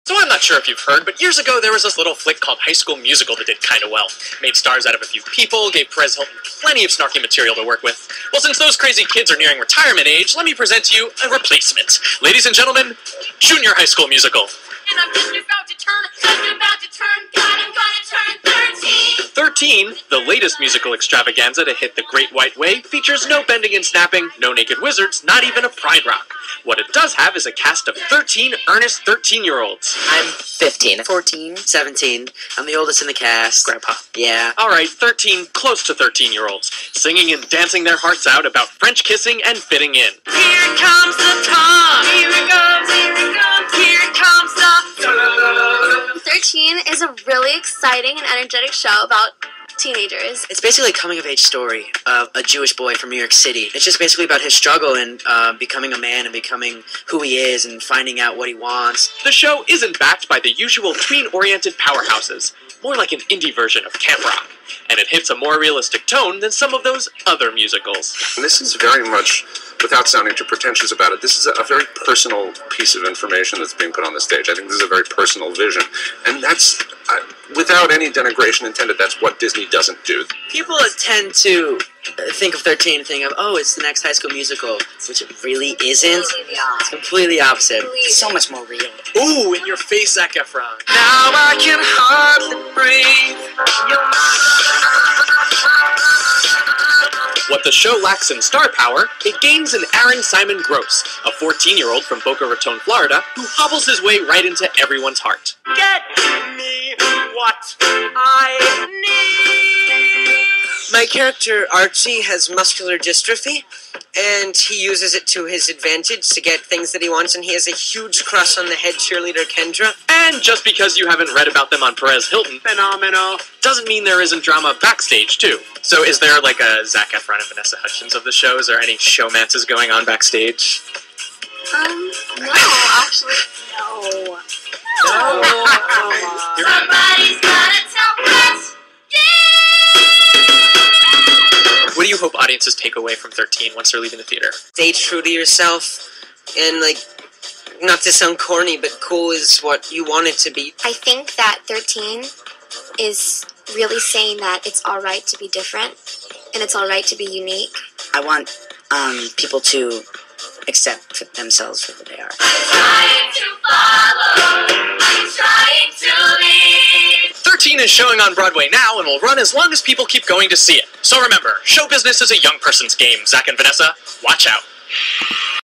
So I'm not sure if you've heard, but years ago there was this little flick called High School Musical that did kind of well. Made stars out of a few people, gave Perez Hilton plenty of snarky material to work with. Well, since those crazy kids are nearing retirement age, let me present to you a replacement. Ladies and gentlemen, Junior High School Musical. And I'm just about to turn, God, I'm gonna turn 13. 13, the latest musical extravaganza to hit the Great White Way, features no bending and snapping, no naked wizards, not even a pride rock. What it does have is a cast of 13 earnest 13-year-olds. I'm 15. 14. 17. I'm the oldest in the cast. Grandpa. Yeah. Alright, 13, close to 13-year-olds, singing and dancing their hearts out about French kissing and fitting in. Here comes the time. Here it comes, here comes the 13 is a really exciting and energetic show about teenagers. It's basically a coming-of-age story of a Jewish boy from New York City. It's just basically about his struggle and becoming a man and becoming who he is and finding out what he wants. The show isn't backed by the usual tween-oriented powerhouses, more like an indie version of camp rock, and it hits a more realistic tone than some of those other musicals. This is very much, without sounding too pretentious about it, this is a very personal piece of information that's being put on the stage. I think this is a very personal vision, and that's, without any denigration intended, that's what Disney doesn't do. People tend to think of 13 and think of, oh, it's the next High School Musical, which it really isn't. It's completely opposite. It's so much more real. Ooh, in your face, Zac Efron. Now I can hardly breathe. What the show lacks in star power, it gains in Aaron Simon Gross, a 14-year-old from Boca Raton, Florida, who hobbles his way right into everyone's heart. Get me what I need. My character, Archie, has muscular dystrophy, and he uses it to his advantage to get things that he wants, and he has a huge crush on the head cheerleader, Kendra. And just because you haven't read about them on Perez Hilton, Phenomenal. doesn't mean there isn't drama backstage, too. So is there like a Zac Efron and Vanessa Hudgens of the shows, or any showmances going on backstage? No, actually, no. Somebody's gotta tell us. What do you hope audiences take away from 13 once they're leaving the theater? Stay true to yourself, and, not to sound corny, but cool is what you want it to be. I think that 13 is really saying that it's alright to be different, and it's alright to be unique. I want people to accept themselves for who they are. Trying to follow. I'm trying to lead. 13 is showing on Broadway now and will run as long as people keep going to see it. So remember, show business is a young person's game, Zac and Vanessa. Watch out.